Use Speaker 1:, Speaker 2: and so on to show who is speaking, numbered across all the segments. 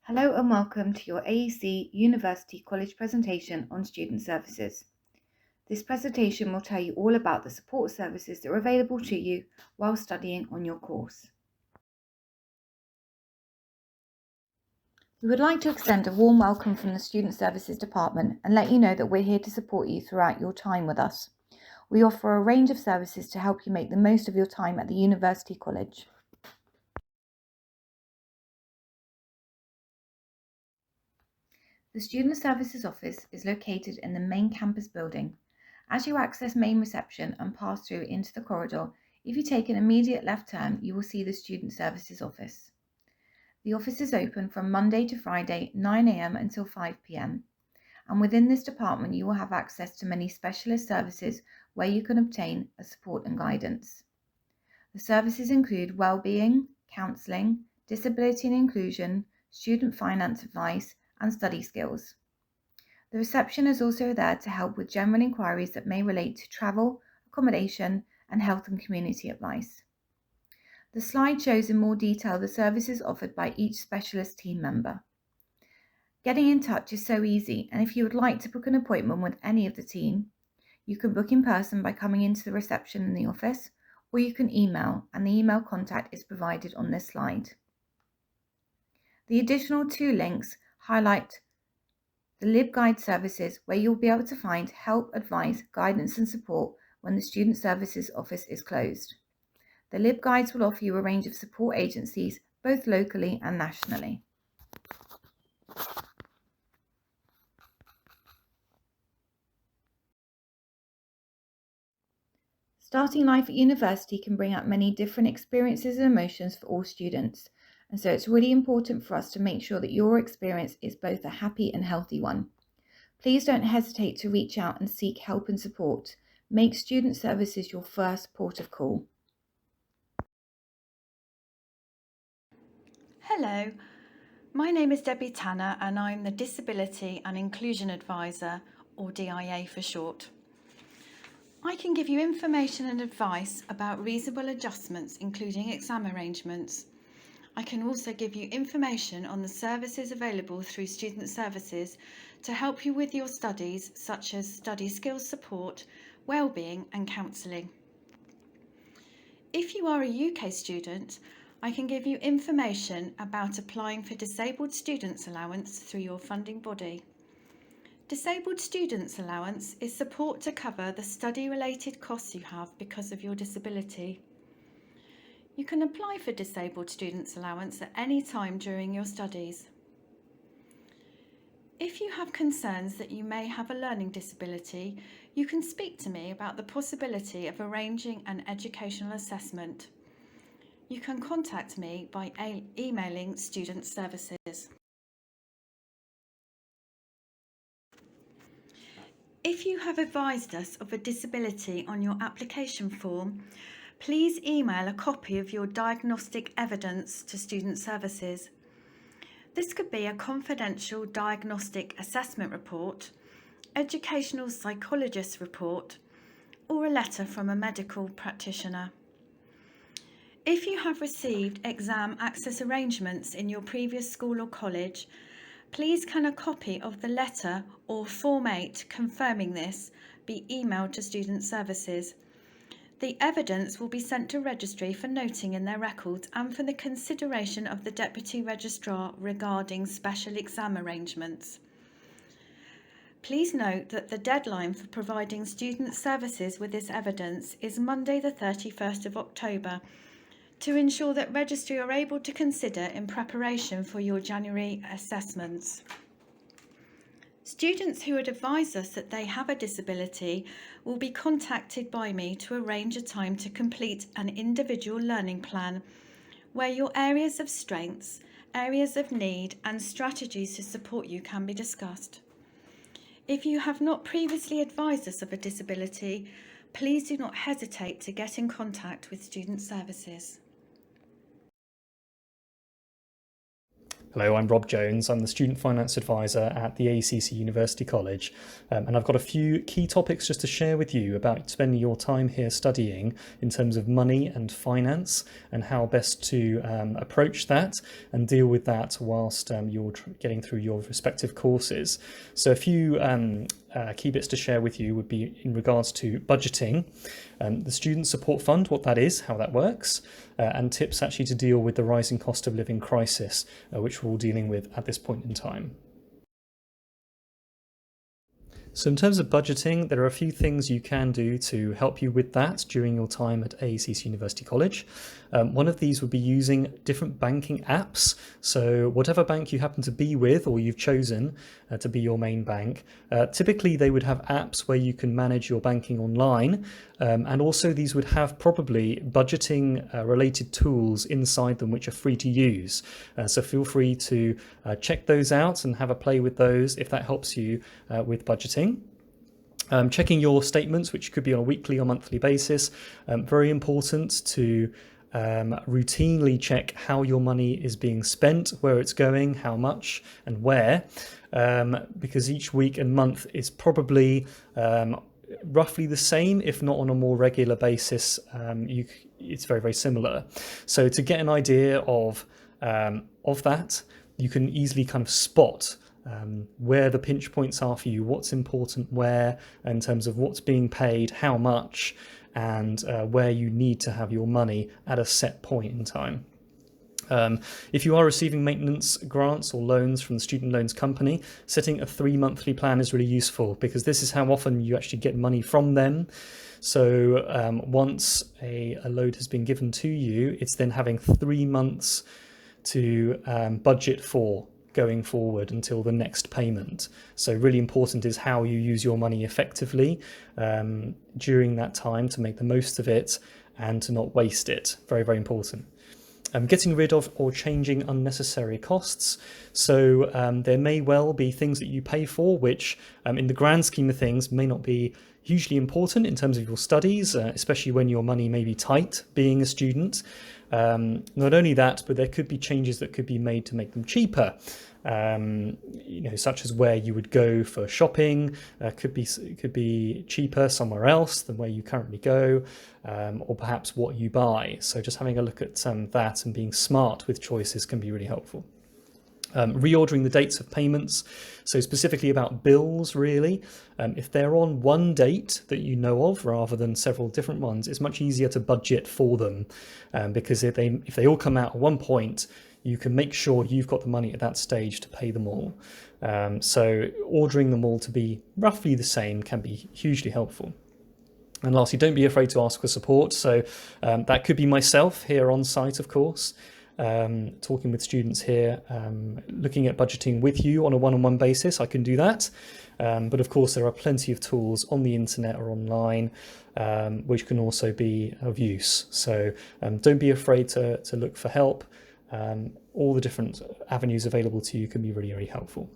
Speaker 1: Hello and welcome to your AECC University College presentation on student services. This presentation will tell you all about the support services that are available to you while studying on your course. We would like to extend a warm welcome from the Student Services Department and let you know that we're here to support you throughout your time with us. We offer a range of services to help you make the most of your time at the University College. The Student Services Office is located in the main campus building. As you access main reception and pass through into the corridor, if you take an immediate left turn, you will see the Student Services Office. The office is open from Monday to Friday, 9 a.m. until 5 p.m. And within this department, you will have access to many specialist services where you can obtain support and guidance. The services include well-being, counselling, disability and inclusion, student finance advice, and study skills. The reception is also there to help with general inquiries that may relate to travel, accommodation, and health and community advice. The slide shows in more detail the services offered by each specialist team member. Getting in touch is so easy, and if you would like to book an appointment with any of the team, you can book in person by coming into the reception in the office, or you can email, and the email contact is provided on this slide. The additional two links highlight the LibGuide services, where you'll be able to find help, advice, guidance and support when the Student Services Office is closed. The LibGuides will offer you a range of support agencies, both locally and nationally. Starting life at university can bring out many different experiences and emotions for all students, and so it's really important for us to make sure that your experience is both a happy and healthy one. Please don't hesitate to reach out and seek help and support. Make student services your first port of call.
Speaker 2: Hello, my name is Debbie Tanner and I'm the Disability and Inclusion Advisor, or DIA for short. I can give you information and advice about reasonable adjustments, including exam arrangements. I can also give you information on the services available through Student Services to help you with your studies, such as study skills support, wellbeing and counselling. If you are a UK student, I can give you information about applying for Disabled Students Allowance through your funding body. Disabled Students Allowance is support to cover the study-related costs you have because of your disability. You can apply for Disabled Students Allowance at any time during your studies. If you have concerns that you may have a learning disability, you can speak to me about the possibility of arranging an educational assessment. You can contact me by emailing Student Services. If you have advised us of a disability on your application form, please email a copy of your diagnostic evidence to Student Services. This could be a confidential diagnostic assessment report, educational psychologist report, or a letter from a medical practitioner. If you have received exam access arrangements in your previous school or college, please can a copy of the letter or Form 8 confirming this be emailed to Student Services. The evidence will be sent to Registry for noting in their records and for the consideration of the Deputy Registrar regarding special exam arrangements. Please note that the deadline for providing Student Services with this evidence is Monday the 31st of October to ensure that Registry are able to consider in preparation for your January assessments. Students who had advised us that they have a disability will be contacted by me to arrange a time to complete an individual learning plan where your areas of strengths, areas of need and strategies to support you can be discussed. If you have not previously advised us of a disability, please do not hesitate to get in contact with Student Services.
Speaker 3: Hello, I'm Rob Jones. I'm the Student Finance Advisor at the AECC University College, and I've got a few key topics just to share with you about spending your time here studying in terms of money and finance and how best to approach that and deal with that whilst you're getting through your respective courses. So a few key bits to share with you would be in regards to budgeting, the Student Support Fund, what that is, how that works, and tips actually to deal with the rising cost of living crisis, which we're all dealing with at this point in time. So in terms of budgeting, there are a few things you can do to help you with that during your time at AECC University College. One of these would be using different banking apps. So whatever bank you happen to be with or you've chosen to be your main bank, typically they would have apps where you can manage your banking online. And also these would have probably budgeting related tools inside them which are free to use. So feel free to check those out and have a play with those if that helps you with budgeting. Checking your statements, which could be on a weekly or monthly basis, very important to routinely check how your money is being spent, where it's going, how much and where, because each week and month is probably roughly the same, if not on a more regular basis. It's very, very similar. So to get an idea of that, you can easily kind of spot where the pinch points are for you, what's important where in terms of what's being paid, how much, and where you need to have your money at a set point in time. If you are receiving maintenance grants or loans from the student loans company, setting a 3-monthly plan is really useful because this is how often you actually get money from them. So once a load has been given to you, it's then having 3 months to budget for going forward until the next payment. So really important is how you use your money effectively during that time to make the most of it and to not waste it. Very, very important. Getting rid of or changing unnecessary costs. So there may well be things that you pay for which in the grand scheme of things may not be hugely important in terms of your studies, especially when your money may be tight being a student. Not only that, but there could be changes that could be made to make them cheaper. Such as where you would go for shopping, could be cheaper somewhere else than where you currently go, or perhaps what you buy. So just having a look at that and being smart with choices can be really helpful. Reordering the dates of payments, so specifically about bills really. If they're on one date that you know of rather than several different ones, it's much easier to budget for them because if they all come out at one point, you can make sure you've got the money at that stage to pay them all. So ordering them all to be roughly the same can be hugely helpful. And lastly, don't be afraid to ask for support. So that could be myself here on site, of course. Talking with students here, looking at budgeting with you on a one-on-one basis, I can do that. But of course, there are plenty of tools on the internet or online which can also be of use. So don't be afraid to look for help. All the different avenues available to you can be really, really helpful.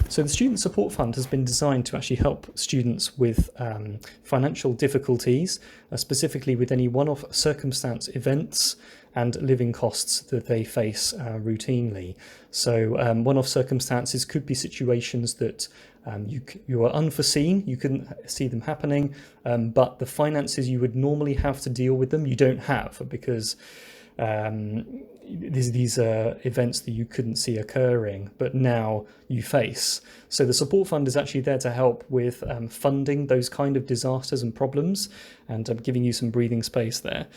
Speaker 3: So the Student Support Fund has been designed to actually help students with financial difficulties, specifically with any one-off circumstance events and living costs that they face routinely. So one-off circumstances could be situations that you are unforeseen, you couldn't see them happening, but the finances you would normally have to deal with them, you don't have because these are events that you couldn't see occurring, but now you face. So the support fund is actually there to help with funding those kind of disasters and problems and giving you some breathing space there.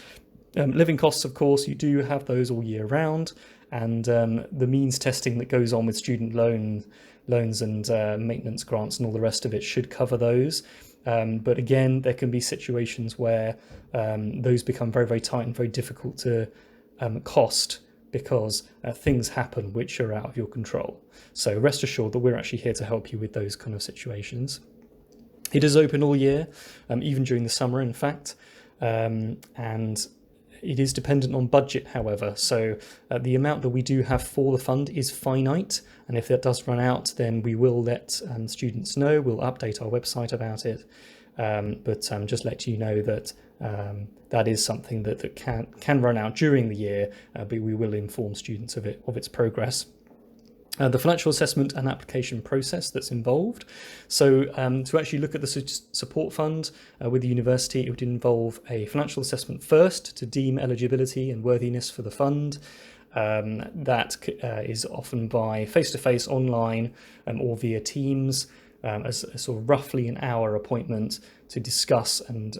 Speaker 3: Living costs, of course, you do have those all year round, and the means testing that goes on with student loans and maintenance grants and all the rest of it should cover those. But again, there can be situations where those become very, very tight and very difficult to cost because things happen which are out of your control. So rest assured that we're actually here to help you with those kind of situations. It is open all year, even during the summer, in fact, and it is dependent on budget, however. So the amount that we do have for the fund is finite, and if that does run out, then we will let students know. We'll update our website about it, but just let you know that that is something that can run out during the year, but we will inform students of its progress. The financial assessment and application process that's involved. So to actually look at the support fund with the university, it would involve a financial assessment first to deem eligibility and worthiness for the fund. That is often by face-to-face, online, or via Teams, as a sort of roughly an hour appointment to discuss and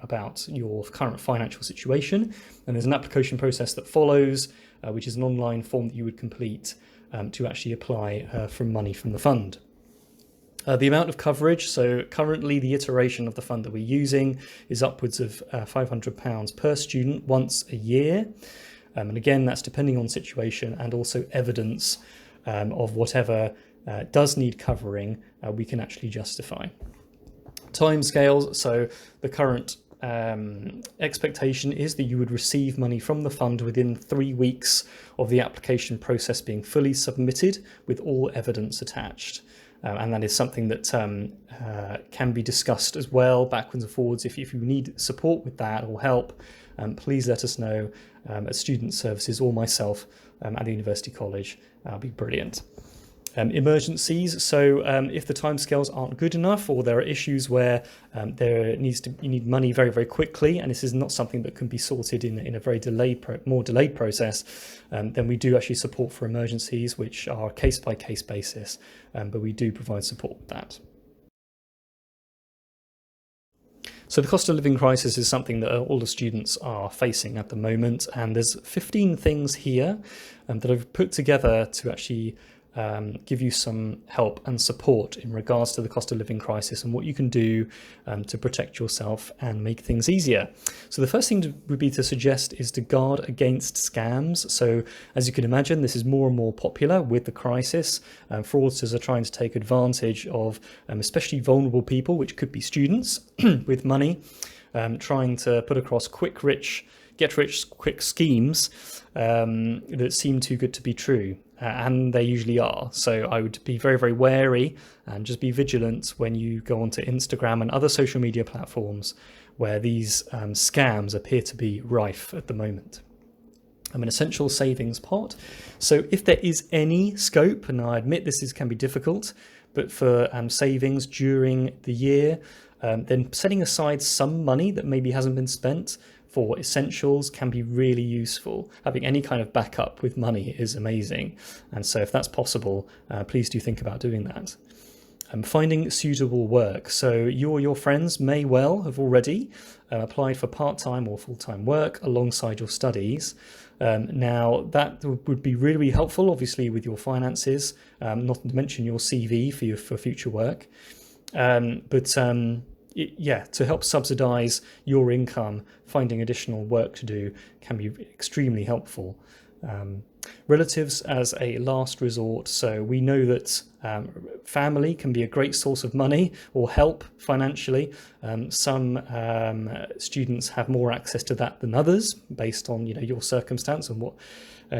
Speaker 3: about your current financial situation. And there's an application process that follows, which is an online form that you would complete to actually apply for money from the fund. The amount of coverage, so currently the iteration of the fund that we're using is upwards of £500 per student once a year. And again, that's depending on situation and also evidence of whatever does need covering, we can actually justify. Timescales, so the current expectation is that you would receive money from the fund within 3 weeks of the application process being fully submitted with all evidence attached. And that is something that can be discussed as well, backwards and forwards. If you need support with that or help, please let us know at Student Services or myself at the University College. That'll be brilliant. Emergencies, so if the timescales aren't good enough, or there are issues where you need money very, very quickly, and this is not something that can be sorted in a very more delayed process, then we do actually support for emergencies, which are case-by-case basis, but we do provide support with that. So the cost of living crisis is something that all the students are facing at the moment, and there's 15 things here that I've put together to actually give you some help and support in regards to the cost of living crisis and what you can do to protect yourself and make things easier. So the first thing would be to suggest is to guard against scams. So as you can imagine, this is more and more popular with the crisis. Fraudsters are trying to take advantage of especially vulnerable people, which could be students with money, trying to put across get-rich-quick schemes that seem too good to be true. And they usually are. So I would be very, very wary and just be vigilant when you go onto Instagram and other social media platforms where these scams appear to be rife at the moment. An essential savings pot. So if there is any scope, and I admit this can be difficult, but for savings during the year, then setting aside some money that maybe hasn't been spent for essentials can be really useful. Having any kind of backup with money is amazing. And so if that's possible, please do think about doing that. Finding suitable work. So you or your friends may well have already applied for part-time or full-time work alongside your studies. Now that would be really, really helpful, obviously, with your finances, not to mention your CV for future work. To help subsidize your income, finding additional work to do can be extremely helpful. Relatives as a last resort. So we know that family can be a great source of money or help financially. Some students have more access to that than others based on your circumstance and what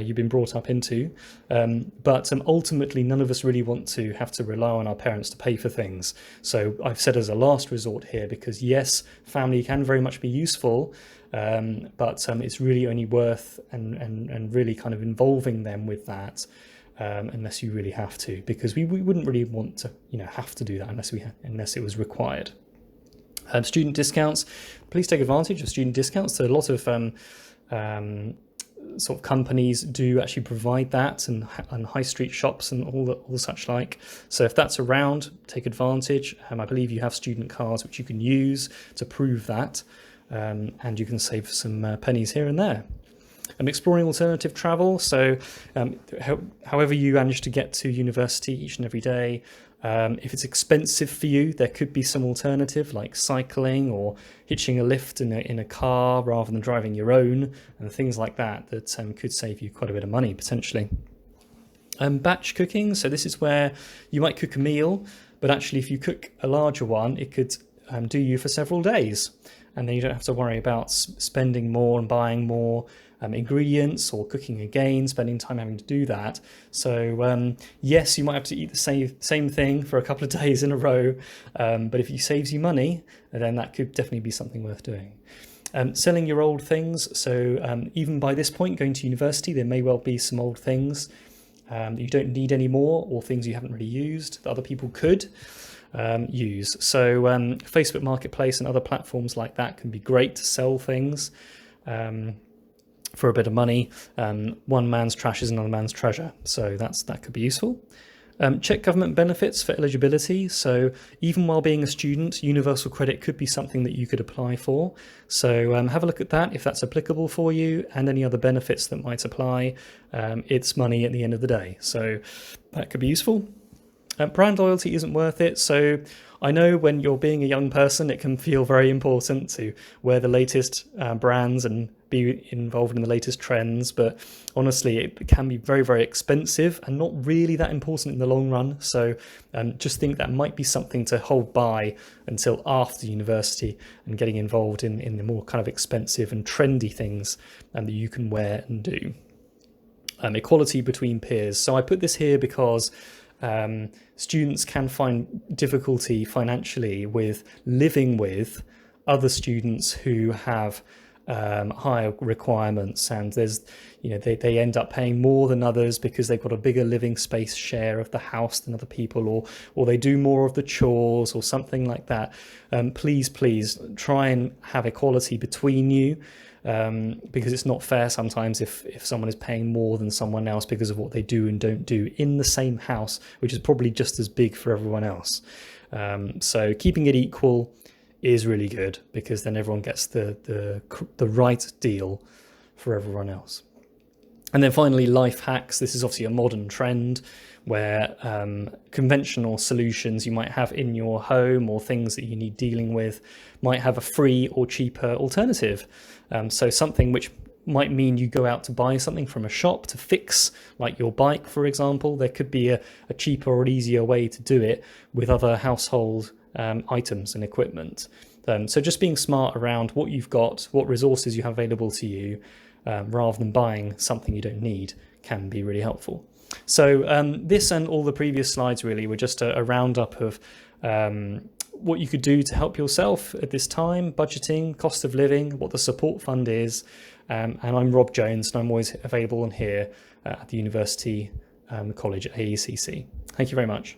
Speaker 3: you've been brought up into. But ultimately, none of us really want to have to rely on our parents to pay for things. So I've said as a last resort here, because yes, family can very much be useful, but it's really only worth and really kind of involving them with that unless you really have to, because we wouldn't really want to have to do that unless it was required. Student discounts, please take advantage of student discounts. So a lot of sort of companies do actually provide that, and high street shops and all such like. So if that's around, take advantage. I believe you have student cards which you can use to prove that, and you can save some pennies here and there. Exploring alternative travel. So however you manage to get to university each and every day, if it's expensive for you, there could be some alternative like cycling or hitching a lift in a car rather than driving your own, and things like that could save you quite a bit of money potentially. Batch cooking. So this is where you might cook a meal, but actually if you cook a larger one, it could do you for several days. And then you don't have to worry about spending more and buying more ingredients or cooking again, spending time having to do that. So yes, you might have to eat the same thing for a couple of days in a row, but if it saves you money, then that could definitely be something worth doing. Selling your old things. So even by this point, going to university, there may well be some old things that you don't need anymore, or things you haven't really used that other people could use. So Facebook Marketplace and other platforms like that can be great to sell things for a bit of money. One man's trash is another man's treasure. So that could be useful. Check government benefits for eligibility. So even while being a student, universal credit could be something that you could apply for. So have a look at that if that's applicable for you, and any other benefits that might apply. It's money at the end of the day, so that could be useful. Brand loyalty isn't worth it. So I know when you're being a young person, it can feel very important to wear the latest brands and be involved in the latest trends, but honestly, it can be very, very expensive and not really that important in the long run. So just think that might be something to hold by until after university and getting involved in the more kind of expensive and trendy things that you can wear and do. Equality between peers. So I put this here because students can find difficulty financially with living with other students who have higher requirements, and there's they end up paying more than others because they've got a bigger living space share of the house than other people, or they do more of the chores or something like that. Please try and have equality between you, because it's not fair sometimes if someone is paying more than someone else because of what they do and don't do in the same house, which is probably just as big for everyone else. So keeping it equal is really good, because then everyone gets the right deal for everyone else. And then finally, life hacks. This is obviously a modern trend where conventional solutions you might have in your home, or things that you need dealing with, might have a free or cheaper alternative. So something which might mean you go out to buy something from a shop to fix, like your bike, for example. There could be a cheaper or easier way to do it with other household items and equipment. So just being smart around what you've got, what resources you have available to you, rather than buying something you don't need, can be really helpful. So this and all the previous slides really were just a roundup of what you could do to help yourself at this time, budgeting, cost of living, what the support fund is. And I'm Rob Jones, and I'm always available on here at the University College at AECC. Thank you very much.